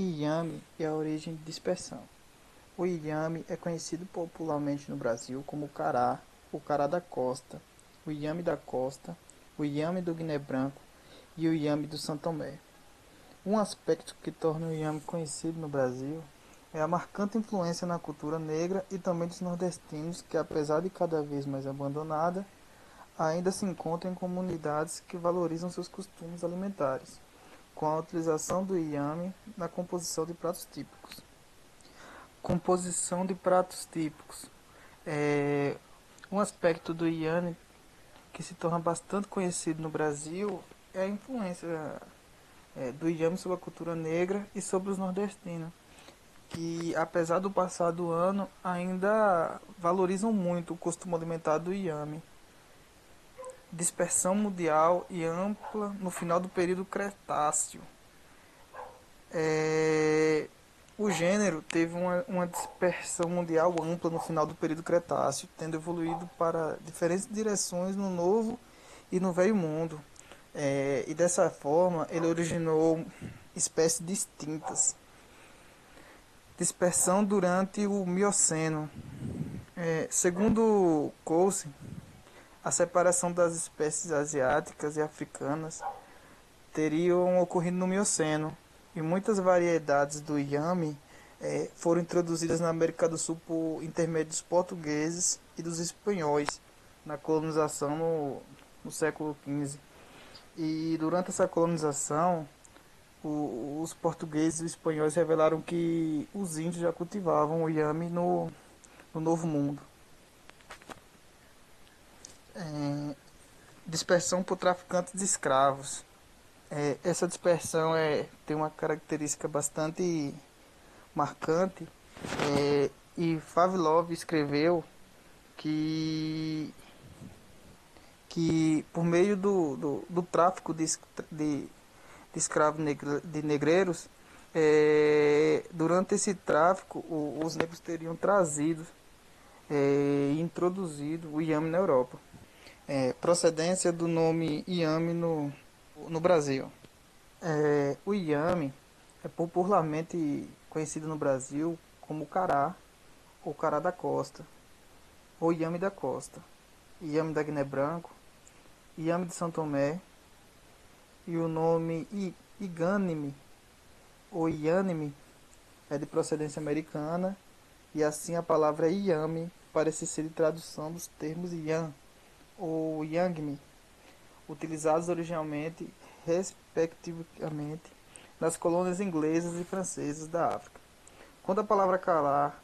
Inhame e a origem de dispersão. O inhame é conhecido popularmente no Brasil como cará, o cará da costa, o inhame da costa, o inhame do Guiné Branco e o inhame do São Tomé. Um aspecto que torna o inhame conhecido no Brasil é a marcante influência na cultura negra e também dos nordestinos, que apesar de cada vez mais abandonada, ainda se encontra em comunidades que valorizam seus costumes alimentares, com a utilização do inhame na composição de pratos típicos. Composição de pratos típicos. É, um aspecto do inhame que se torna bastante conhecido no Brasil é a influência do inhame sobre a cultura negra e sobre os nordestinos, que apesar do passar do ano ainda valorizam muito o costume alimentar do inhame. Dispersão mundial e ampla no final do período Cretáceo. É, o gênero teve uma dispersão mundial ampla no final do período Cretáceo, tendo evoluído para diferentes direções no Novo e no Velho Mundo. E dessa forma, ele originou espécies distintas. Dispersão durante o Mioceno. Segundo Coase, a separação das espécies asiáticas e africanas teriam ocorrido no Mioceno, e muitas variedades do inhame foram introduzidas na América do Sul por intermédio dos portugueses e dos espanhóis na colonização no século XV. E durante essa colonização, os portugueses e os espanhóis revelaram que os índios já cultivavam o inhame no Novo Mundo. Dispersão por traficantes de escravos. Essa dispersão tem uma característica bastante marcante, e Pavlov escreveu que, que por meio do tráfico de escravos de negreiros, durante esse tráfico os negros teriam trazido e introduzido o inhame na Europa. Procedência do nome inhame no Brasil. O inhame é popularmente conhecido no Brasil como cará, ou cará da costa, ou inhame da costa, inhame da Guiné Branco, inhame de São Tomé, e o nome igânime ou iânime é de procedência americana, e assim a palavra inhame parece ser de tradução dos termos yan ou yangme, utilizados originalmente, respectivamente, nas colônias inglesas e francesas da África. Quando a palavra calar,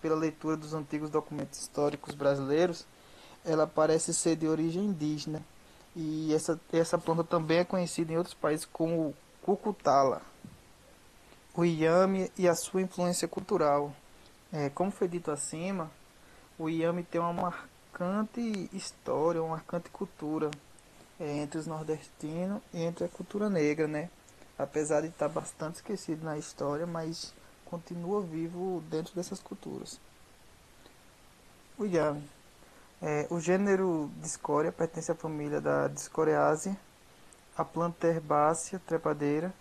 pela leitura dos antigos documentos históricos brasileiros, ela parece ser de origem indígena, e essa planta também é conhecida em outros países como cucutala. O inhame e a sua influência cultural. Como foi dito acima, o inhame tem uma marcante história, uma marcante cultura entre os nordestinos e entre a cultura negra, né? Apesar de estar bastante esquecido na história, mas continua vivo dentro dessas culturas. O inhame. O gênero Discorea pertence à família da Discoreaceae, a planta herbácea trepadeira,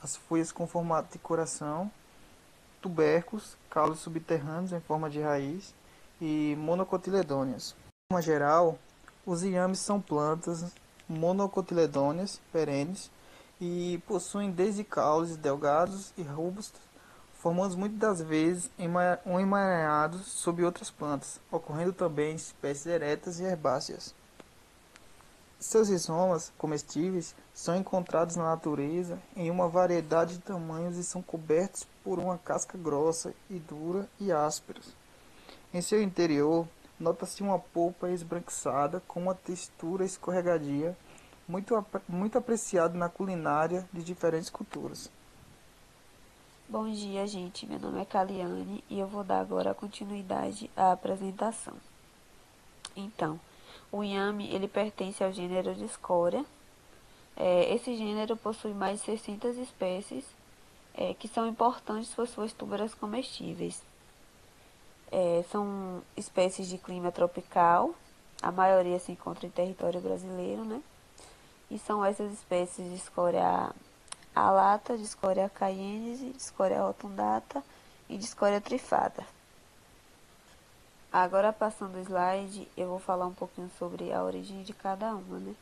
as folhas com formato de coração, tubérculos, caules subterrâneos em forma de raiz e monocotiledôneas. De forma geral, os inhames são plantas monocotiledôneas perenes e possuem desde caules delgados e robustos, formando muitas das vezes um emaranhado sob outras plantas, ocorrendo também em espécies eretas e herbáceas. Seus rizomas comestíveis são encontrados na natureza em uma variedade de tamanhos e são cobertos por uma casca grossa e dura e ásperas. Em seu interior, nota-se uma polpa esbranquiçada com uma textura escorregadia, muito apreciada na culinária de diferentes culturas. Bom dia, gente. Meu nome é Caliane e eu vou dar agora continuidade à apresentação. Então, o inhame, ele pertence ao gênero Discorea. Esse gênero possui mais de 600 espécies, que são importantes por suas tubérculos comestíveis. São espécies de clima tropical, a maioria se encontra em território brasileiro, né? E são essas espécies Discorea alata, Discorea cayennese, Discorea rotundata e Discorea trifada. Agora, passando o slide, eu vou falar um pouquinho sobre a origem de cada uma, né?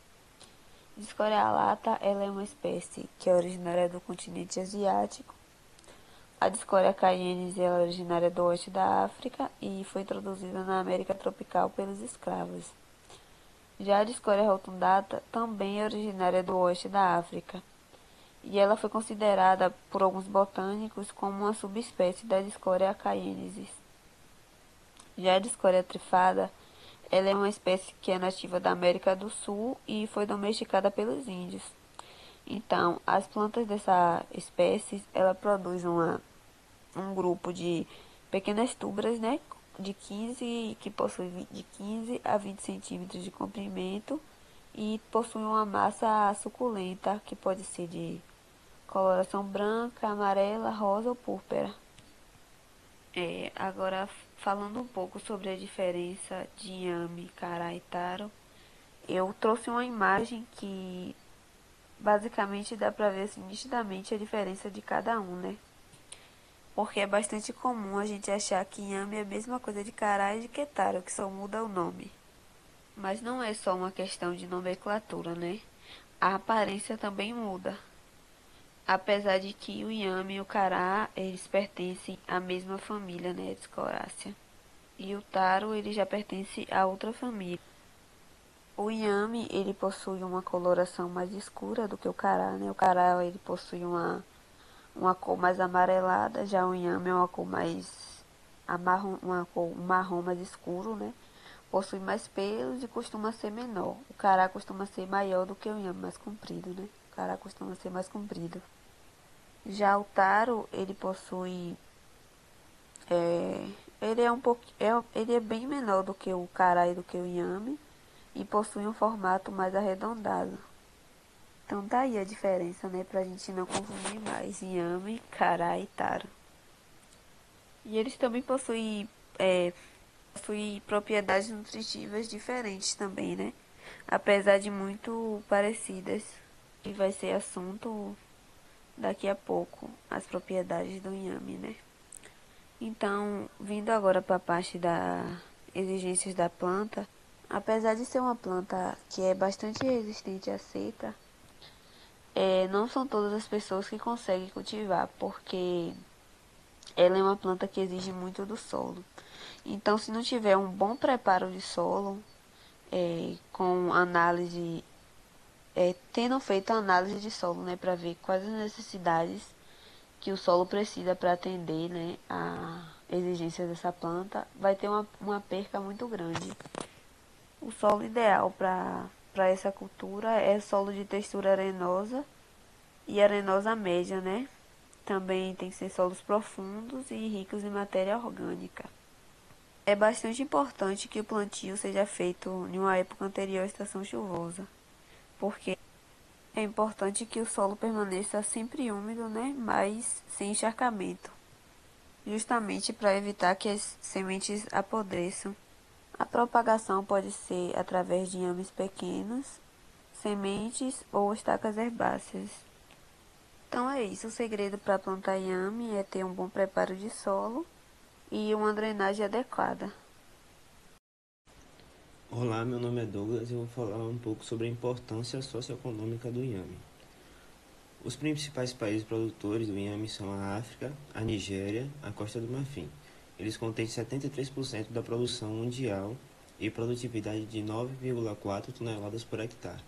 Discorea alata, ela é uma espécie que é originária do continente asiático. A Discorea cayennese é originária do oeste da África e foi introduzida na América tropical pelos escravos. Já a Discorea rotundata também é originária do oeste da África e ela foi considerada por alguns botânicos como uma subespécie da Discorea cayennese. Já a Discorea trifada, ela é uma espécie que é nativa da América do Sul e foi domesticada pelos índios. Então, as plantas dessa espécie, ela produz um grupo de pequenas tubras, né, de 15, que possui de 15 a 20 centímetros de comprimento e possui uma massa suculenta, que pode ser de coloração branca, amarela, rosa ou púrpura. Agora, falando um pouco sobre a diferença de inhame, cará e taro, eu trouxe uma imagem que basicamente dá pra ver assim, nitidamente a diferença de cada um, né? Porque é bastante comum a gente achar que inhame é a mesma coisa de cará e de que taro, que só muda o nome. Mas não é só uma questão de nomenclatura, né? A aparência também muda. Apesar de que o inhame e o cará, eles pertencem à mesma família, né, Discorácea. E o taro, ele já pertence a outra família. O inhame, ele possui uma coloração mais escura do que o cará, né? O cará, ele possui uma cor mais amarelada, já o inhame é uma cor mais uma cor um marrom mais escuro, né? Possui mais pelos e costuma ser menor. O cará costuma ser maior do que o inhame, mais comprido, né? O cará costuma ser mais comprido. Já o taro, ele possui ele é um pouco ele é bem menor do que o cará e do que o inhame e possui um formato mais arredondado. Então tá aí a diferença, né, pra gente não confundir mais inhame, cará e taro. E eles também possuem propriedades nutritivas diferentes também, né? Apesar de muito parecidas, que vai ser assunto daqui a pouco, as propriedades do inhame, né? Então, vindo agora para a parte das exigências da planta, apesar de ser uma planta que é bastante resistente à seca, não são todas as pessoas que conseguem cultivar, porque ela é uma planta que exige muito do solo. Então, se não tiver um bom preparo de solo, com análise, tendo feito a análise de solo, né, para ver quais as necessidades que o solo precisa para atender, né, a exigência dessa planta, vai ter uma perca muito grande. O solo ideal para essa cultura é solo de textura arenosa e arenosa média, né? Também tem que ser solos profundos e ricos em matéria orgânica. É bastante importante que o plantio seja feito em uma época anterior à estação chuvosa, porque é importante que o solo permaneça sempre úmido, né? Mas sem encharcamento, justamente para evitar que as sementes apodreçam. A propagação pode ser através de inhames pequenos, sementes ou estacas herbáceas. Então é isso, o segredo para plantar inhame é ter um bom preparo de solo e uma drenagem adequada. Olá, meu nome é Douglas e eu vou falar um pouco sobre a importância socioeconômica do inhame. Os principais países produtores do inhame são a África, a Nigéria, a Costa do Marfim. Eles contêm 73% da produção mundial e produtividade de 9,4 toneladas por hectare.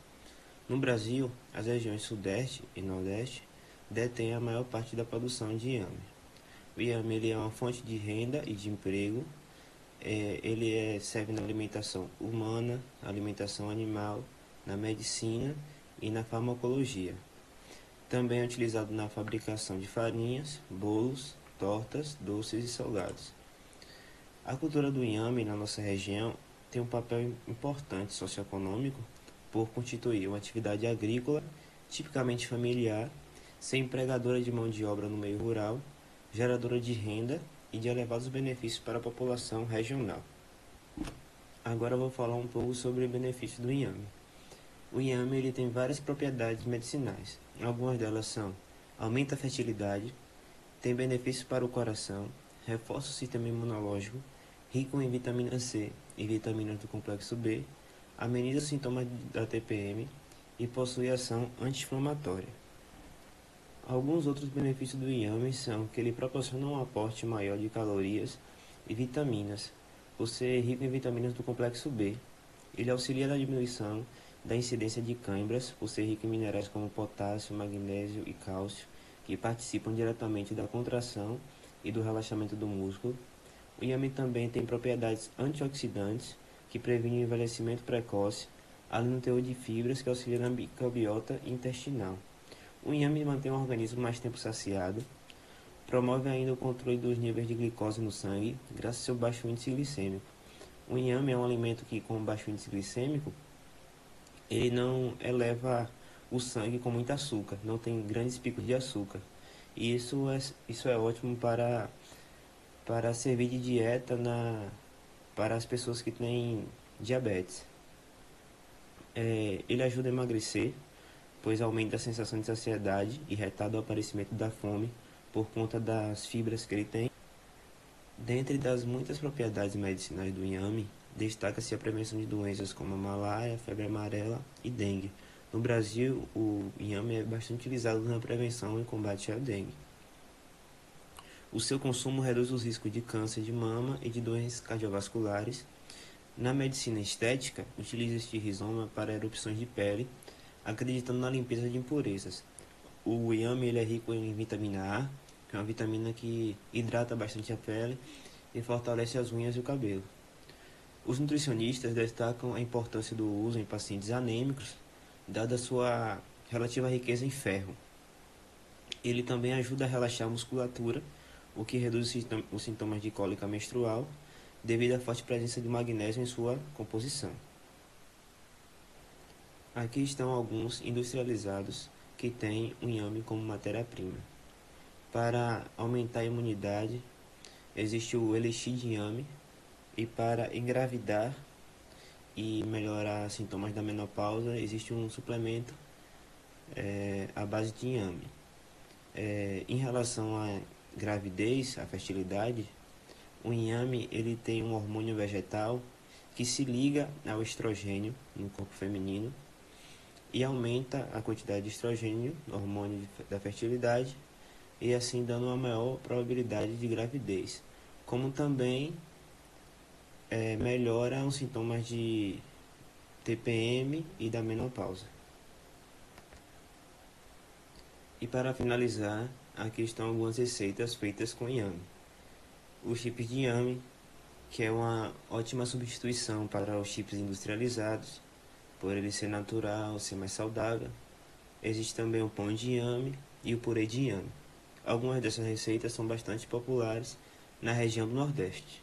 No Brasil, as regiões Sudeste e Nordeste detêm a maior parte da produção de inhame. O inhame ele é uma fonte de renda e de emprego. Serve na alimentação humana, alimentação animal, na medicina e na farmacologia. Também é utilizado na fabricação de farinhas, bolos, tortas, doces e salgados. A cultura do inhame na nossa região tem um papel importante socioeconômico por constituir uma atividade agrícola tipicamente familiar, ser empregadora de mão de obra no meio rural, geradora de renda e de elevados benefícios para a população regional. Agora eu vou falar um pouco sobre o benefício do inhame. O inhame ele tem várias propriedades medicinais. Algumas delas são aumenta a fertilidade, tem benefícios para o coração, reforça o sistema imunológico, rico em vitamina C e vitaminas do complexo B, ameniza os sintomas da TPM e possui ação anti-inflamatória. Alguns outros benefícios do inhame são que ele proporciona um aporte maior de calorias e vitaminas, por ser rico em vitaminas do complexo B. Ele auxilia na diminuição da incidência de câimbras, por ser rico em minerais como potássio, magnésio e cálcio, que participam diretamente da contração e do relaxamento do músculo. O inhame também tem propriedades antioxidantes, que previnem o envelhecimento precoce, além do teor de fibras que auxilia na microbiota intestinal. O inhame mantém o organismo mais tempo saciado, promove ainda o controle dos níveis de glicose no sangue, graças ao seu baixo índice glicêmico. O inhame é um alimento que, com baixo índice glicêmico, ele não eleva o sangue com muito açúcar, não tem grandes picos de açúcar. E isso é ótimo para servir de dieta para as pessoas que têm diabetes. Ele ajuda a emagrecer, pois aumenta a sensação de saciedade e retarda o aparecimento da fome por conta das fibras que ele tem. Dentre das muitas propriedades medicinais do inhame, destaca-se a prevenção de doenças como a malária, febre amarela e dengue. No Brasil, o inhame é bastante utilizado na prevenção e combate à dengue. O seu consumo reduz os riscos de câncer de mama e de doenças cardiovasculares. Na medicina estética, utiliza este rizoma para erupções de pele, acreditando na limpeza de impurezas. O inhame ele é rico em vitamina A, que é uma vitamina que hidrata bastante a pele e fortalece as unhas e o cabelo. Os nutricionistas destacam a importância do uso em pacientes anêmicos, dada a sua relativa riqueza em ferro. Ele também ajuda a relaxar a musculatura, o que reduz os sintomas de cólica menstrual, devido à forte presença de magnésio em sua composição. Aqui estão alguns industrializados que têm o inhame como matéria-prima. Para aumentar a imunidade, existe o elixir de inhame, e para engravidar e melhorar sintomas da menopausa, existe um suplemento à base de inhame. Em relação à gravidez, à fertilidade, o inhame ele tem um hormônio vegetal que se liga ao estrogênio no corpo feminino e aumenta a quantidade de estrogênio, hormônio da fertilidade, e assim dando uma maior probabilidade de gravidez, como também melhora os sintomas de TPM e da menopausa. E para finalizar, aqui estão algumas receitas feitas com inhame. Os chips de inhame, que é uma ótima substituição para os chips industrializados, por ele ser natural, ser mais saudável. Existe também o pão de inhame e o purê de inhame. Algumas dessas receitas são bastante populares na região do Nordeste.